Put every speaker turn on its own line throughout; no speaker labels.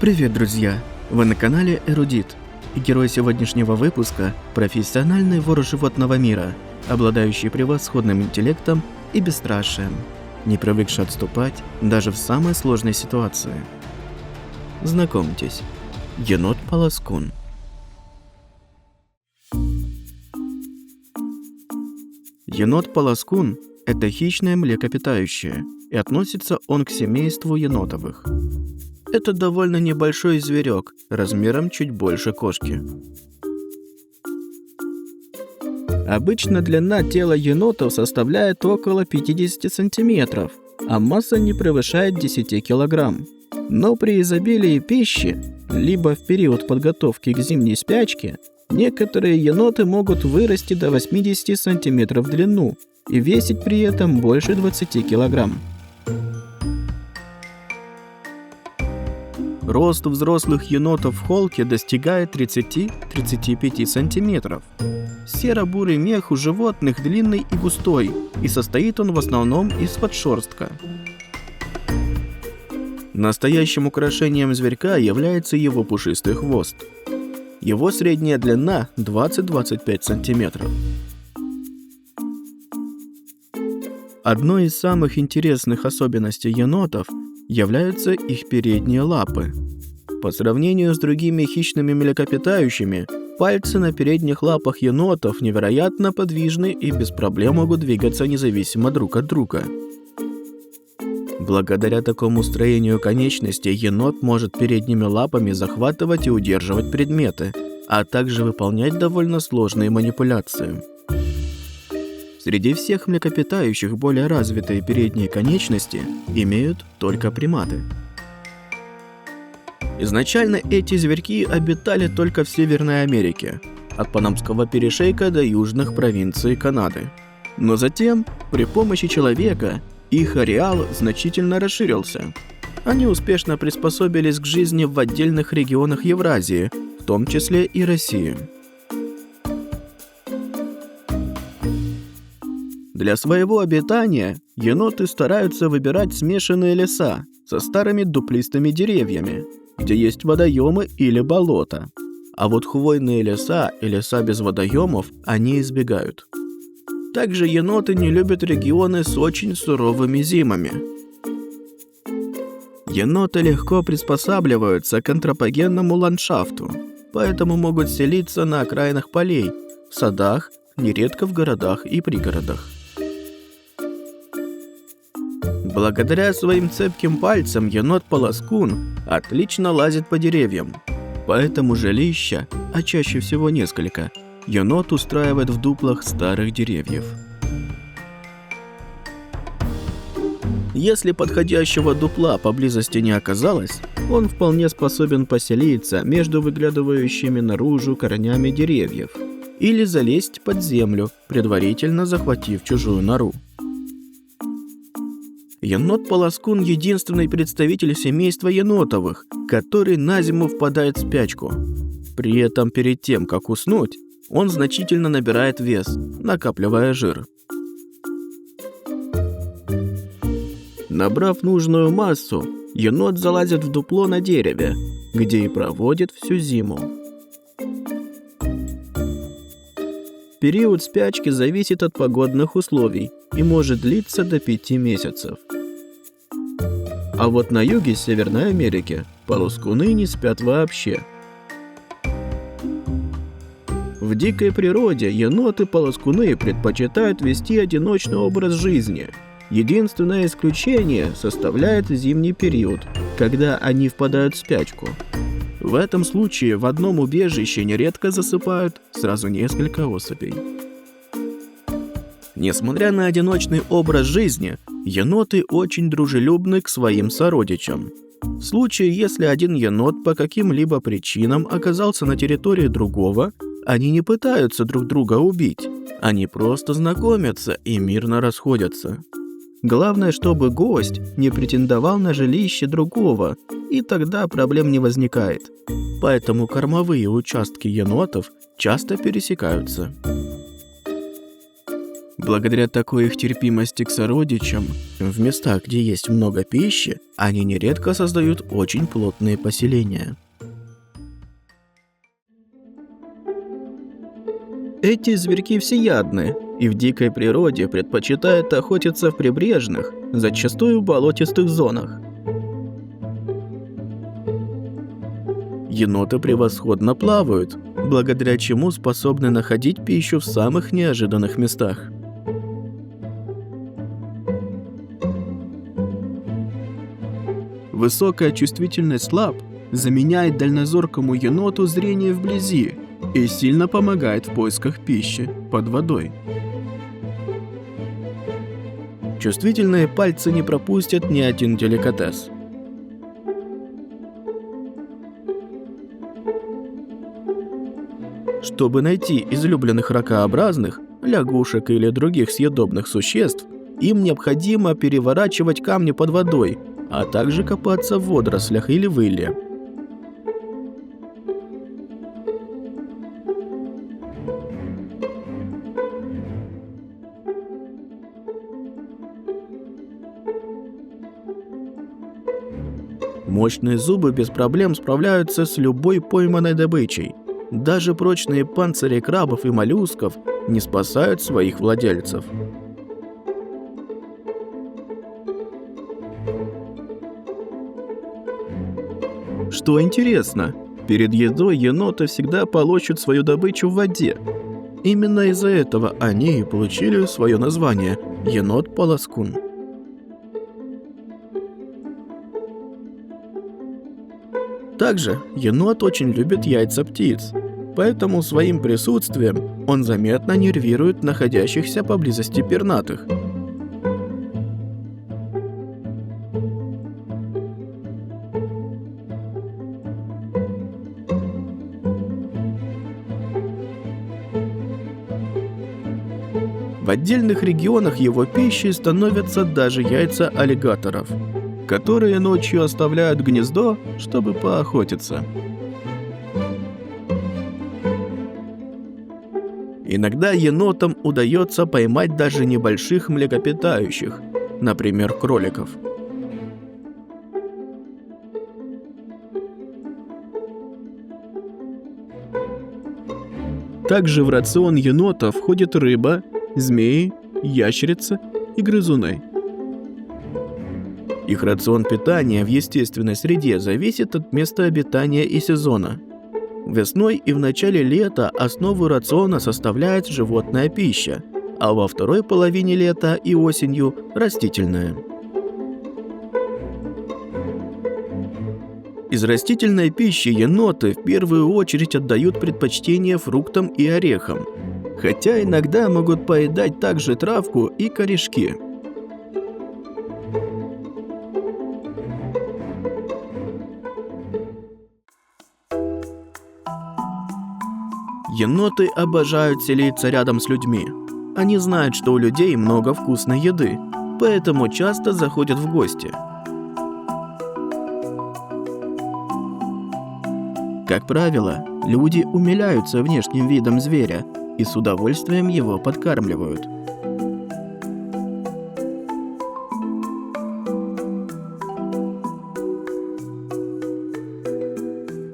Привет, друзья! Вы на канале Эрудит, и герой сегодняшнего выпуска – профессиональный вор животного мира, обладающий превосходным интеллектом и бесстрашием, не привыкший отступать даже в самой сложной ситуации. Знакомьтесь, енот-полоскун. Енот-полоскун – это хищное млекопитающее, и относится он к семейству енотовых. Это довольно небольшой зверек, размером чуть больше кошки. Обычно длина тела енотов составляет около 50 сантиметров, а масса не превышает 10 килограмм. Но при изобилии пищи, либо в период подготовки к зимней спячке, некоторые еноты могут вырасти до 80 сантиметров в длину и весить при этом больше 20 килограмм. Рост взрослых енотов в холке достигает 30-35 сантиметров. Серо-бурый мех у животных длинный и густой, и состоит он в основном из подшерстка. Настоящим украшением зверька является его пушистый хвост. Его средняя длина 20-25 сантиметров. Одной из самых интересных особенностей енотов являются их передние лапы. По сравнению с другими хищными млекопитающими, пальцы на передних лапах енотов невероятно подвижны и без проблем могут двигаться независимо друг от друга. Благодаря такому строению конечностей енот может передними лапами захватывать и удерживать предметы, а также выполнять довольно сложные манипуляции. Среди всех млекопитающих более развитые передние конечности имеют только приматы. Изначально эти зверьки обитали только в Северной Америке, от Панамского перешейка до южных провинций Канады. Но затем, при помощи человека, их ареал значительно расширился. Они успешно приспособились к жизни в отдельных регионах Евразии, в том числе и России. Для своего обитания еноты стараются выбирать смешанные леса со старыми дуплистыми деревьями, где есть водоемы или болота. А вот хвойные леса и леса без водоемов они избегают. Также еноты не любят регионы с очень суровыми зимами. Еноты легко приспосабливаются к антропогенному ландшафту, поэтому могут селиться на окраинах полей, в садах, нередко в городах и пригородах. Благодаря своим цепким пальцам енот-полоскун отлично лазит по деревьям. Поэтому жилища, а чаще всего несколько, енот устраивает в дуплах старых деревьев. Если подходящего дупла поблизости не оказалось, он вполне способен поселиться между выглядывающими наружу корнями деревьев или залезть под землю, предварительно захватив чужую нору. Енот-полоскун – единственный представитель семейства енотовых, который на зиму впадает в спячку. При этом перед тем, как уснуть, он значительно набирает вес, накапливая жир. Набрав нужную массу, енот залазит в дупло на дереве, где и проводит всю зиму. Период спячки зависит от погодных условий и может длиться до 5 месяцев. А вот на юге Северной Америки полоскуны не спят вообще. В дикой природе еноты-полоскуны предпочитают вести одиночный образ жизни. Единственное исключение составляет зимний период, когда они впадают в спячку. В этом случае в одном убежище нередко засыпают сразу несколько особей. Несмотря на одиночный образ жизни, еноты очень дружелюбны к своим сородичам. В случае, если один енот по каким-либо причинам оказался на территории другого, они не пытаются друг друга убить, они просто знакомятся и мирно расходятся. Главное, чтобы гость не претендовал на жилище другого, и тогда проблем не возникает. Поэтому кормовые участки енотов часто пересекаются. Благодаря такой их терпимости к сородичам, в местах, где есть много пищи, они нередко создают очень плотные поселения. Эти зверьки всеядны и в дикой природе предпочитают охотиться в прибрежных, зачастую болотистых зонах. Еноты превосходно плавают, благодаря чему способны находить пищу в самых неожиданных местах. Высокая чувствительность лап заменяет дальнозоркому еноту зрение вблизи и сильно помогает в поисках пищи под водой. Чувствительные пальцы не пропустят ни один деликатес. Чтобы найти излюбленных ракообразных, лягушек или других съедобных существ, им необходимо переворачивать камни под водой, а также копаться в водорослях или выле. Мощные зубы без проблем справляются с любой пойманной добычей. Даже прочные панцири крабов и моллюсков не спасают своих владельцев. Что интересно, перед едой еноты всегда полощут свою добычу в воде. Именно из-за этого они и получили свое название – енот-полоскун. Также енот очень любит яйца птиц, поэтому своим присутствием он заметно нервирует находящихся поблизости пернатых. В отдельных регионах его пищей становятся даже яйца аллигаторов, которые ночью оставляют гнездо, чтобы поохотиться. Иногда енотам удается поймать даже небольших млекопитающих, например, кроликов. Также в рацион енота входит рыба, змеи, ящерицы и грызуны. Их рацион питания в естественной среде зависит от места обитания и сезона. Весной и в начале лета основу рациона составляет животная пища, а во второй половине лета и осенью – растительная. Из растительной пищи еноты в первую очередь отдают предпочтение фруктам и орехам, хотя иногда могут поедать также травку и корешки. Еноты обожают селиться рядом с людьми. Они знают, что у людей много вкусной еды, поэтому часто заходят в гости. Как правило, люди умиляются внешним видом зверя и с удовольствием его подкармливают.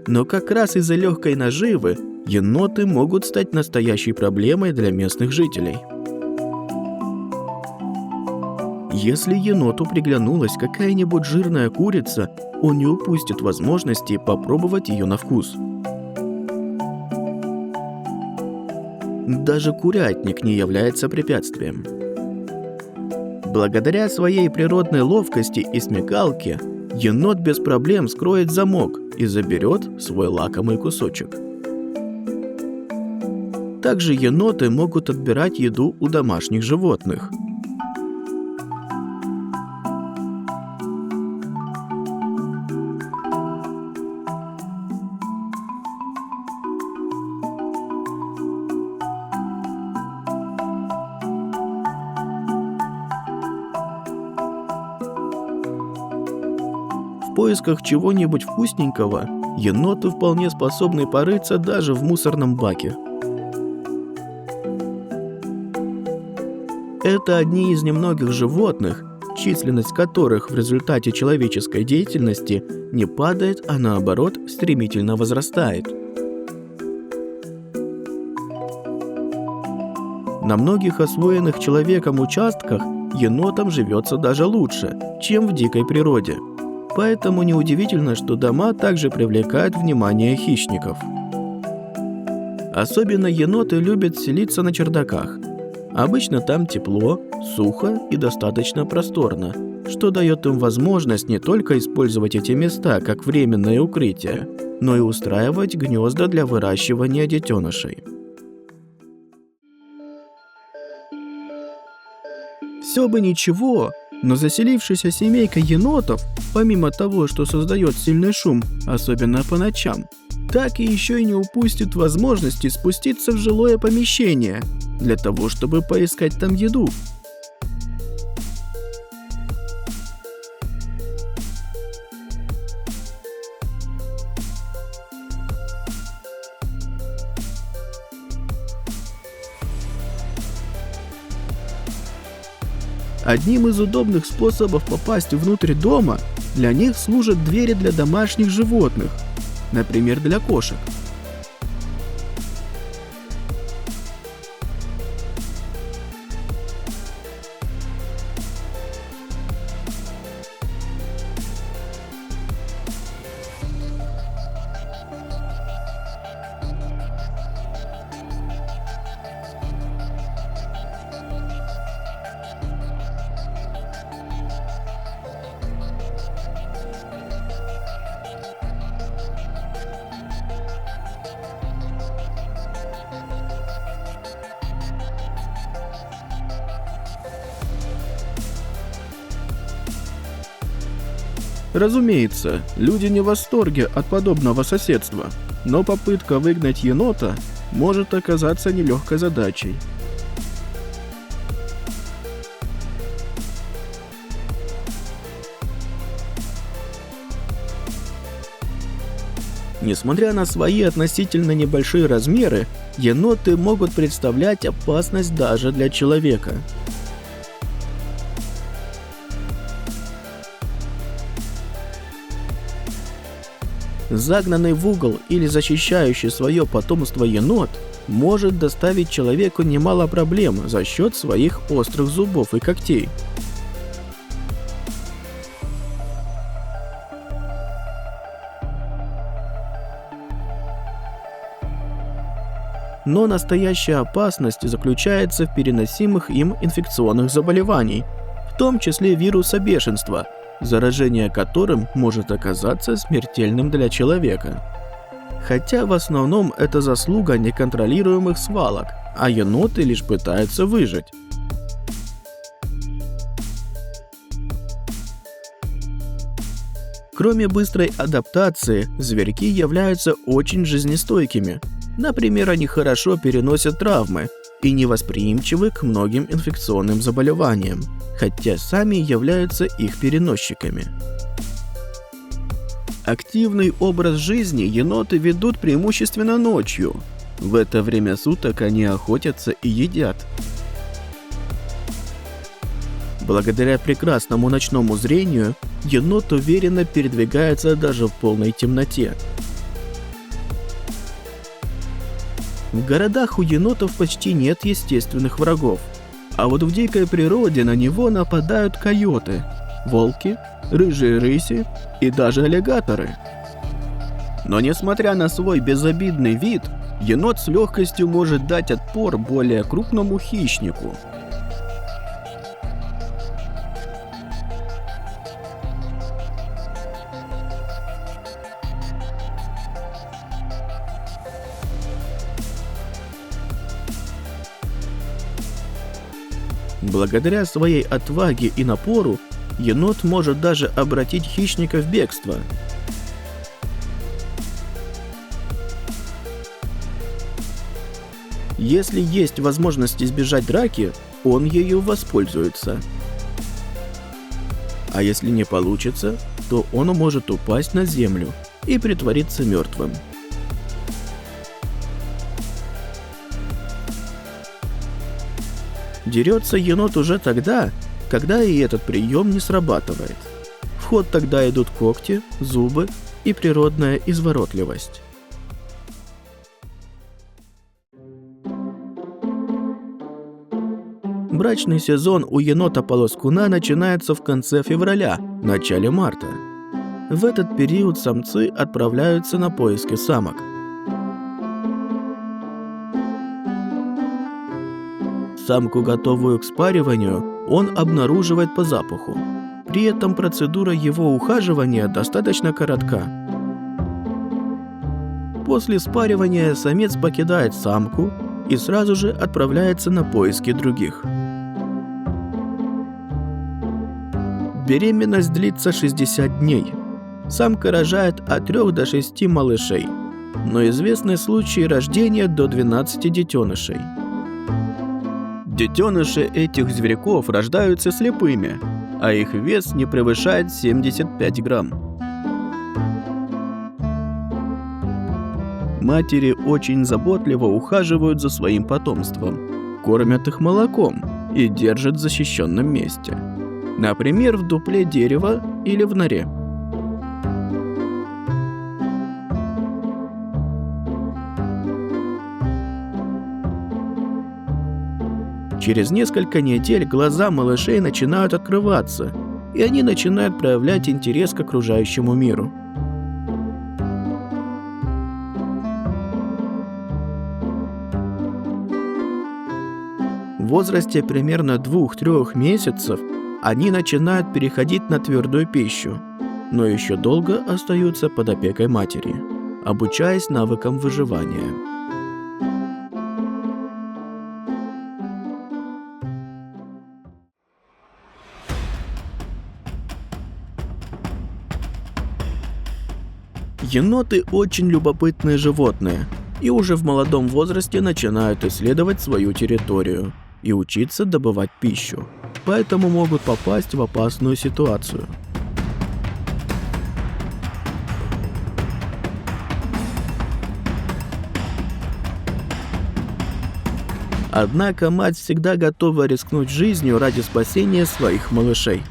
Но как раз из-за легкой наживы еноты могут стать настоящей проблемой для местных жителей. Если еноту приглянулась какая-нибудь жирная курица, он не упустит возможности попробовать ее на вкус. Даже курятник не является препятствием. Благодаря своей природной ловкости и смекалке, енот без проблем скроет замок и заберет свой лакомый кусочек. Также еноты могут отбирать еду у домашних животных. В поисках чего-нибудь вкусненького еноты вполне способны порыться даже в мусорном баке. Это одни из немногих животных, численность которых в результате человеческой деятельности не падает, а наоборот стремительно возрастает. На многих освоенных человеком участках енотам живется даже лучше, чем в дикой природе. Поэтому неудивительно, что дома также привлекают внимание хищников. Особенно еноты любят селиться на чердаках. Обычно там тепло, сухо и достаточно просторно, что дает им возможность не только использовать эти места как временное укрытие, но и устраивать гнезда для выращивания детенышей. Все бы ничего, но заселившаяся семейка енотов, помимо того, что создает сильный шум, особенно по ночам, так и еще и не упустит возможности спуститься в жилое помещение для того, чтобы поискать там еду. Одним из удобных способов попасть внутрь дома для них служат двери для домашних животных, например, для кошек. Разумеется, люди не в восторге от подобного соседства, но попытка выгнать енота может оказаться нелегкой задачей. Несмотря на свои относительно небольшие размеры, еноты могут представлять опасность даже для человека. Загнанный в угол или защищающий свое потомство енот может доставить человеку немало проблем за счет своих острых зубов и когтей. Но настоящая опасность заключается в переносимых им инфекционных заболеваниях, в том числе вируса бешенства, заражение которым может оказаться смертельным для человека. Хотя в основном это заслуга неконтролируемых свалок, а еноты лишь пытаются выжить. Кроме быстрой адаптации, зверьки являются очень жизнестойкими. Например, они хорошо переносят травмы и невосприимчивы к многим инфекционным заболеваниям, хотя сами являются их переносчиками. Активный образ жизни еноты ведут преимущественно ночью. В это время суток они охотятся и едят. Благодаря прекрасному ночному зрению, енот уверенно передвигается даже в полной темноте. В городах у енотов почти нет естественных врагов, а вот в дикой природе на него нападают койоты, волки, рыжие рыси и даже аллигаторы. Но несмотря на свой безобидный вид, енот с легкостью может дать отпор более крупному хищнику. Благодаря своей отваге и напору, енот может даже обратить хищника в бегство. Если есть возможность избежать драки, он ею воспользуется. А если не получится, то он может упасть на землю и притвориться мертвым. Дерется енот уже тогда, когда и этот прием не срабатывает. В ход тогда идут когти, зубы и природная изворотливость. Брачный сезон у енота-полоскуна начинается в конце февраля, начале марта. В этот период самцы отправляются на поиски самок. Самку, готовую к спариванию, он обнаруживает по запаху. При этом процедура его ухаживания достаточно коротка. После спаривания самец покидает самку и сразу же отправляется на поиски других. Беременность длится 60 дней. Самка рожает от 3 до 6 малышей, но известны случаи рождения до 12 детенышей. Детеныши этих зверьков рождаются слепыми, а их вес не превышает 75 грамм. Матери очень заботливо ухаживают за своим потомством, кормят их молоком и держат в защищенном месте. Например, в дупле дерева или в норе. Через несколько недель глаза малышей начинают открываться, и они начинают проявлять интерес к окружающему миру. В возрасте примерно 2-3 месяцев они начинают переходить на твердую пищу, но еще долго остаются под опекой матери, обучаясь навыкам выживания. Еноты очень любопытные животные и уже в молодом возрасте начинают исследовать свою территорию и учиться добывать пищу, поэтому могут попасть в опасную ситуацию. Однако мать всегда готова рискнуть жизнью ради спасения своих малышей.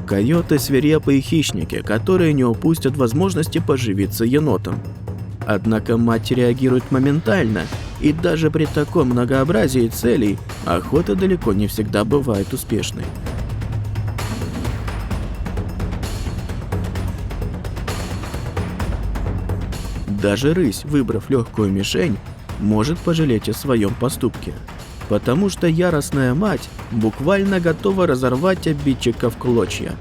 Койоты – свирепые хищники, которые не упустят возможности поживиться енотом. Однако мать реагирует моментально, и даже при таком многообразии целей охота далеко не всегда бывает успешной. Даже рысь, выбрав легкую мишень, может пожалеть о своем поступке, потому что яростная мать буквально готова разорвать обидчика в клочья.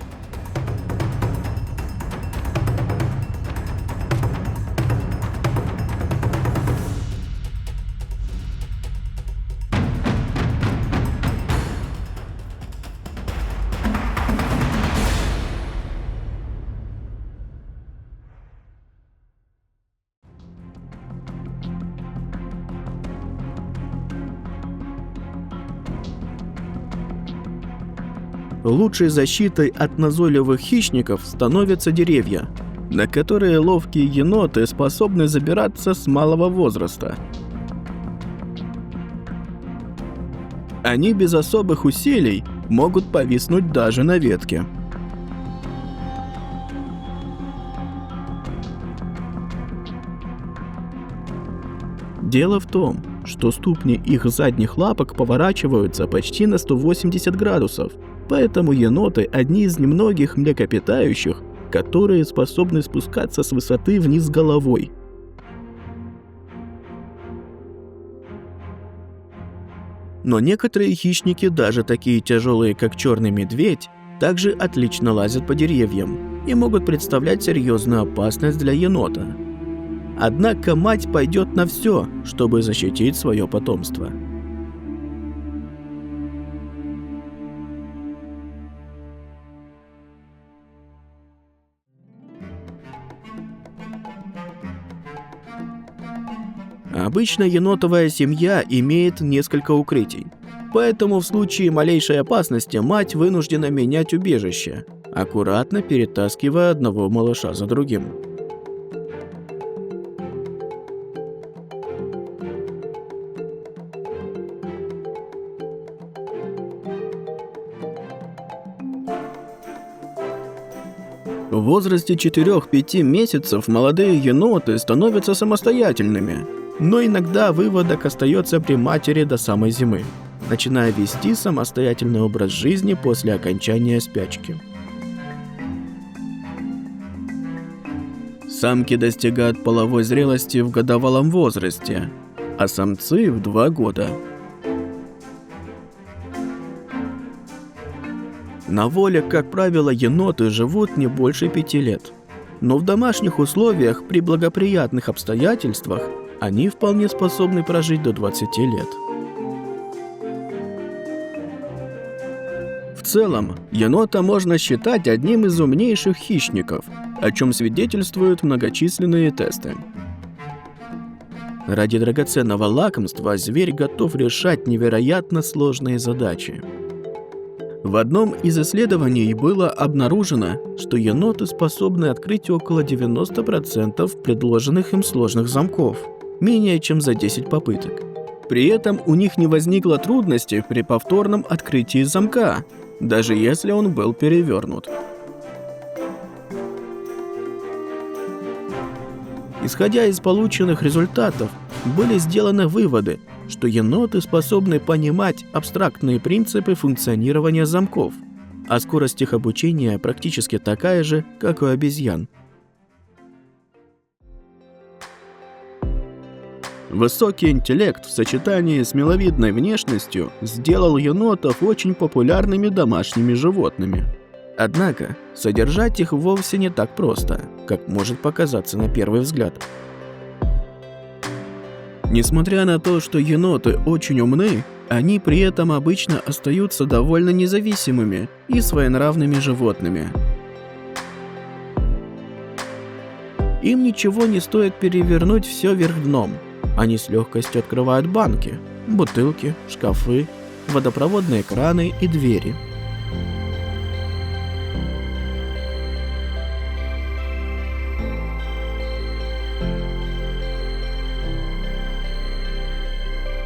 Лучшей защитой от назойливых хищников становятся деревья, на которые ловкие еноты способны забираться с малого возраста. Они без особых усилий могут повиснуть даже на ветке. Дело в том, что ступни их задних лапок поворачиваются почти на 180 градусов, поэтому еноты – одни из немногих млекопитающих, которые способны спускаться с высоты вниз головой. Но некоторые хищники, даже такие тяжелые, как черный медведь, также отлично лазят по деревьям и могут представлять серьезную опасность для енота. Однако мать пойдет на все, чтобы защитить свое потомство. Обычно енотовая семья имеет несколько укрытий, поэтому в случае малейшей опасности мать вынуждена менять убежище, аккуратно перетаскивая одного малыша за другим. В возрасте 4-5 месяцев молодые еноты становятся самостоятельными, но иногда выводок остается при матери до самой зимы, начиная вести самостоятельный образ жизни после окончания спячки. Самки достигают половой зрелости в годовалом возрасте, а самцы в 2 года. На воле, как правило, еноты живут не больше 5 лет, но в домашних условиях при благоприятных обстоятельствах они вполне способны прожить до 20 лет. В целом, енота можно считать одним из умнейших хищников, о чем свидетельствуют многочисленные тесты. Ради драгоценного лакомства зверь готов решать невероятно сложные задачи. В одном из исследований было обнаружено, что еноты способны открыть около 90% предложенных им сложных замков, менее чем за 10 попыток. При этом у них не возникло трудностей при повторном открытии замка, даже если он был перевернут. Исходя из полученных результатов, были сделаны выводы, что еноты способны понимать абстрактные принципы функционирования замков, а скорость их обучения практически такая же, как у обезьян. Высокий интеллект в сочетании с миловидной внешностью сделал енотов очень популярными домашними животными. Однако, содержать их вовсе не так просто, как может показаться на первый взгляд. Несмотря на то, что еноты очень умны, они при этом обычно остаются довольно независимыми и своенравными животными. Им ничего не стоит перевернуть все вверх дном. Они с легкостью открывают банки, бутылки, шкафы, водопроводные краны и двери.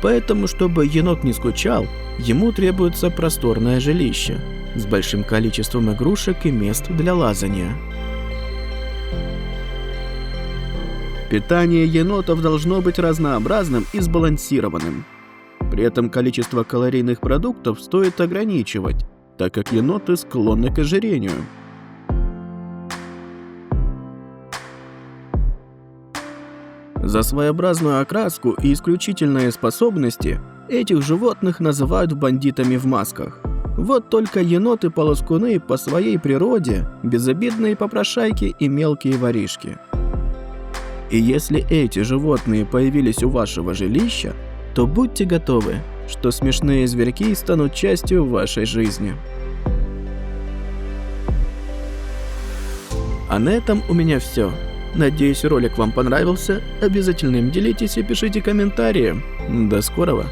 Поэтому, чтобы енот не скучал, ему требуется просторное жилище с большим количеством игрушек и мест для лазания. Питание енотов должно быть разнообразным и сбалансированным. При этом количество калорийных продуктов стоит ограничивать, так как еноты склонны к ожирению. За своеобразную окраску и исключительные способности этих животных называют бандитами в масках. Вот только еноты-полоскуны по своей природе безобидные попрошайки и мелкие воришки. И если эти животные появились у вашего жилища, то будьте готовы, что смешные зверьки станут частью вашей жизни. А на этом у меня все. Надеюсь, ролик вам понравился. Обязательно им делитесь и пишите комментарии. До скорого!